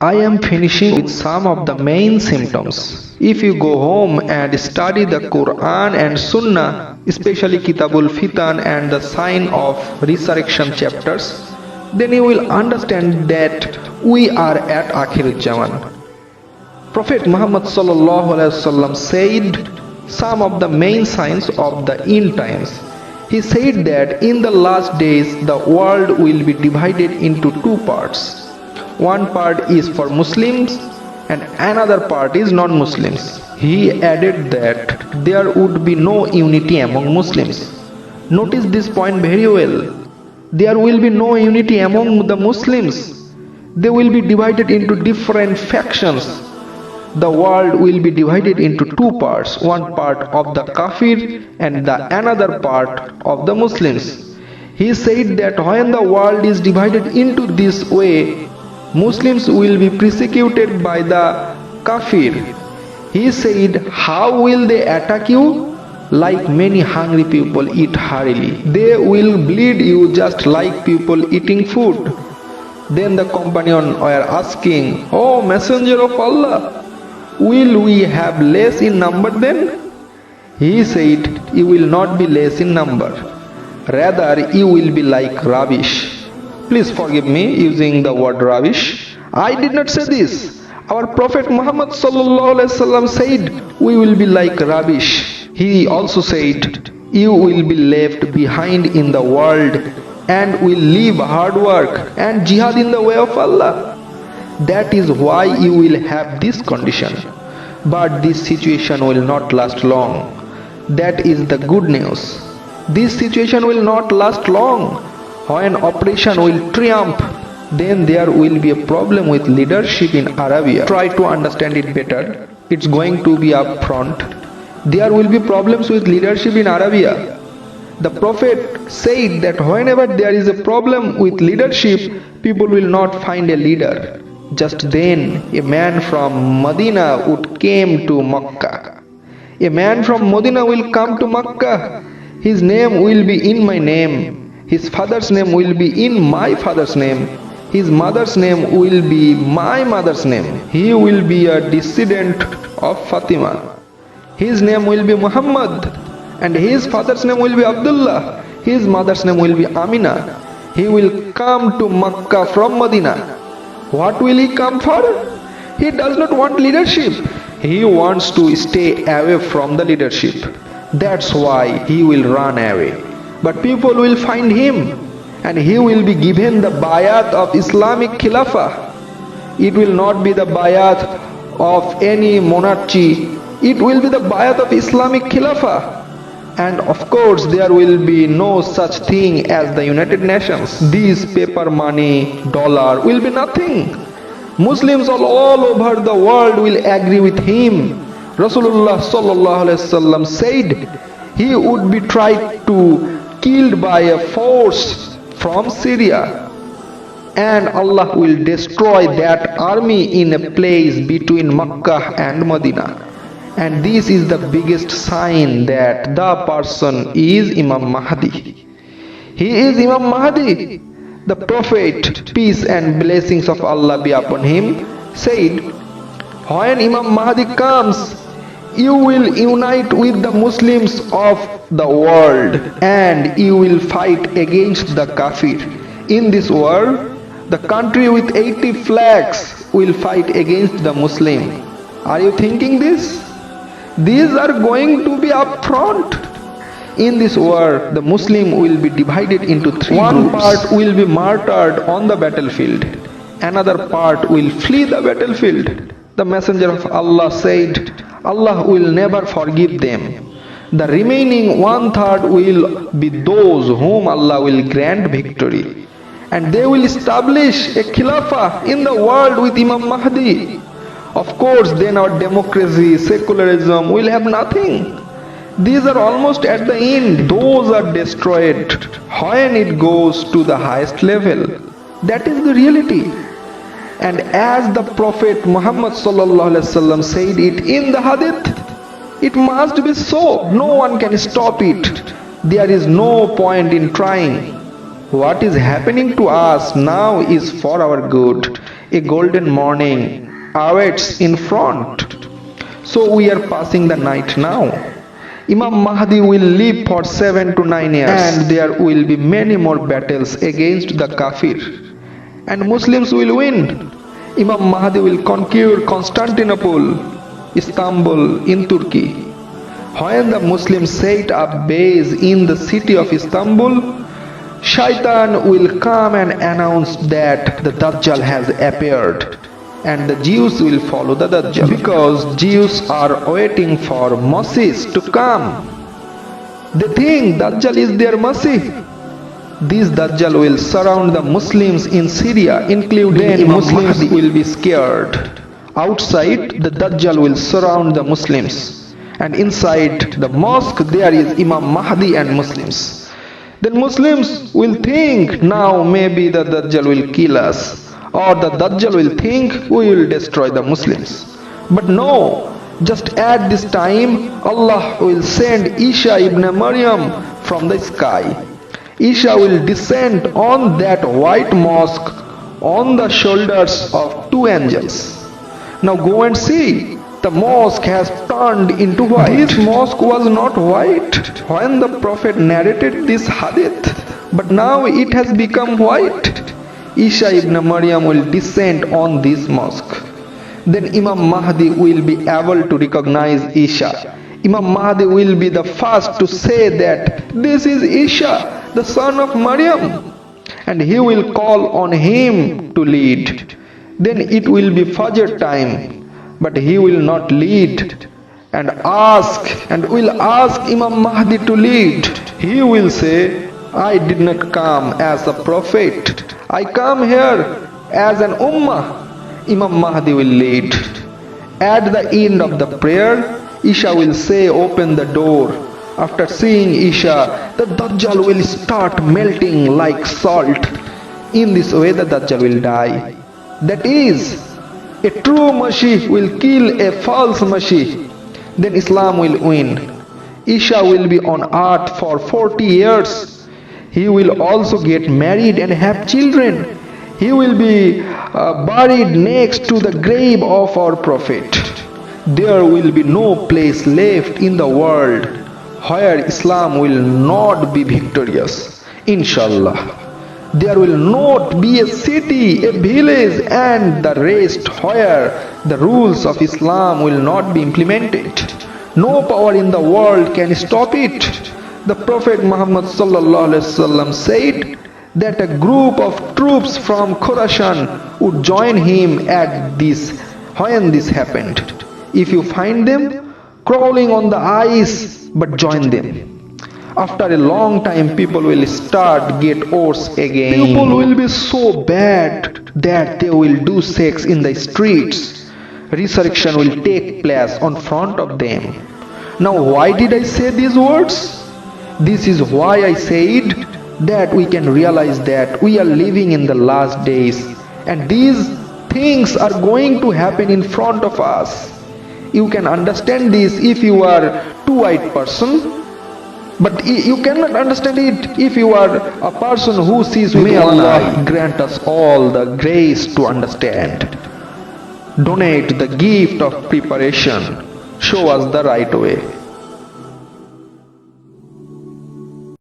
I am finishing with some of the main symptoms. If you go home and study the Quran and Sunnah, especially Kitabul Fitan and the Sign of Resurrection chapters, then you will understand that we are at Akhirul-Zaman. Prophet Muhammad said some of the main signs of the end times. He said that in the last days the world will be divided into two parts. One part is for Muslims and another part is non-Muslims. He added that there would be no unity among Muslims. Notice this point very well. There will be no unity among the Muslims. They will be divided into different factions. The world will be divided into two parts, one part of the Kafir and the another part of the Muslims. He said that when the world is divided into this way, Muslims will be persecuted by the Kafir. He said, how will they attack you? Like many hungry people eat hurriedly. They will bleed you just like people eating food. Then the companion were asking, "O Messenger of Allah, will we have less in number then?" He said, you will not be less in number. Rather, you will be like rubbish. Please forgive me using the word rubbish. I did not say this. Our Prophet Muhammad said we will be like rubbish. He also said you will be left behind in the world and will leave hard work and jihad in the way of Allah. That is why you will have this condition. But this situation will not last long. That is the good news. This situation will not last long. When oppression will triumph, then there will be a problem with leadership in Arabia. Try to understand it better. It's going to be up front. There will be problems with leadership in Arabia. The Prophet said that whenever there is a problem with leadership, people will not find a leader. Just then, a man from Medina would came to Makkah. A man from Medina will come to Makkah. His name will be in my name. His father's name will be in my father's name. His mother's name will be my mother's name. He will be a descendant of Fatima. His name will be Muhammad. And his father's name will be Abdullah. His mother's name will be Amina. He will come to Makkah from Medina. What will he come for? He does not want leadership. He wants to stay away from the leadership. That's why he will run away. But people will find him and he will be given the bayat of Islamic Khilafah. It will not be the bayat of any monarchy. It will be the bayat of Islamic Khilafah. And of course there will be no such thing as the United Nations. This paper money, dollar will be nothing. Muslims all over the world will agree with him. Rasulullah said he would be tried to killed by a force from Syria, and Allah will destroy that army in a place between Makkah and Medina. And this is the biggest sign that the person is Imam Mahdi. He is Imam Mahdi. The Prophet, peace and blessings of Allah be upon him, said, when Imam Mahdi comes, you will unite with the Muslims of the world and you will fight against the Kafir. In this world, the country with 80 flags will fight against the Muslim. Are you thinking this? These are going to be up front. In this war, the Muslim will be divided into three groups. One part will be martyred on the battlefield. Another part will flee the battlefield. The Messenger of Allah said, Allah will never forgive them. The remaining 1/3 will be those whom Allah will grant victory. And they will establish a Khilafah in the world with Imam Mahdi. Of course, then our democracy, secularism will have nothing. These are almost at the end. Those are destroyed when it goes to the highest level. That is the reality. And as the Prophet Muhammad said it in the hadith, it must be so. No one can stop it. There is no point in trying. What is happening to us now is for our good. A golden morning awaits in front. So we are passing the night now. Imam Mahdi will live for 7 to 9 years and there will be many more battles against the kafir. And Muslims will win. Imam Mahdi will conquer Constantinople, Istanbul in Turkey. When the Muslims set up base in the city of Istanbul, Shaitan will come and announce that the Dajjal has appeared and the Jews will follow the Dajjal because Jews are waiting for Moses to come. They think Dajjal is their Masih. This Dajjal will surround the Muslims in Syria, including Muslims will be scared. Outside, the Dajjal will surround the Muslims, and inside the mosque there is Imam Mahdi and Muslims. Then Muslims will think now maybe the Dajjal will kill us, or the Dajjal will think we will destroy the Muslims. But no, just at this time Allah will send Isa ibn Maryam from the sky. Isa will descend on that white mosque on the shoulders of 2 angels. Now go and see. The mosque has turned into white. This mosque was not white when the Prophet narrated this hadith, but now it has become white. Isa ibn Maryam will descend on this mosque. Then Imam Mahdi will be able to recognize Isa. Imam Mahdi will be the first to say that this is Isa, the son of Maryam, and he will call on him to lead. Then it will be Fajr time. But he will not lead and will ask Imam Mahdi to lead. He will say, I did not come as a prophet. I come here as an ummah. Imam Mahdi will lead. At the end of the prayer, Isa will say, open the door. After seeing Isa, the Dajjal will start melting like salt. In this way, the Dajjal will die. That is, a true Masih will kill a false Masih. Then Islam will win. Isa will be on earth for 40 years. He will also get married and have children. He will be buried next to the grave of our Prophet. There will be no place left in the world where Islam will not be victorious. Inshallah. There will not be a city, a village and the rest where the rules of Islam will not be implemented. No power in the world can stop it. The Prophet Muhammad said that a group of troops from Khurasan would join him at this when this happened. If you find them crawling on the ice, but join them. After a long time, people will start get worse again. People will be so bad that they will do sex in the streets. Resurrection will take place on front of them. Now why did I say these words? This is why I said that we can realize that we are living in the last days and these things are going to happen in front of us. You can understand this if you are too white person. But you cannot understand it if you are a person who sees with one eye. Grant us all the grace to understand. Donate the gift of preparation. Show us the right way.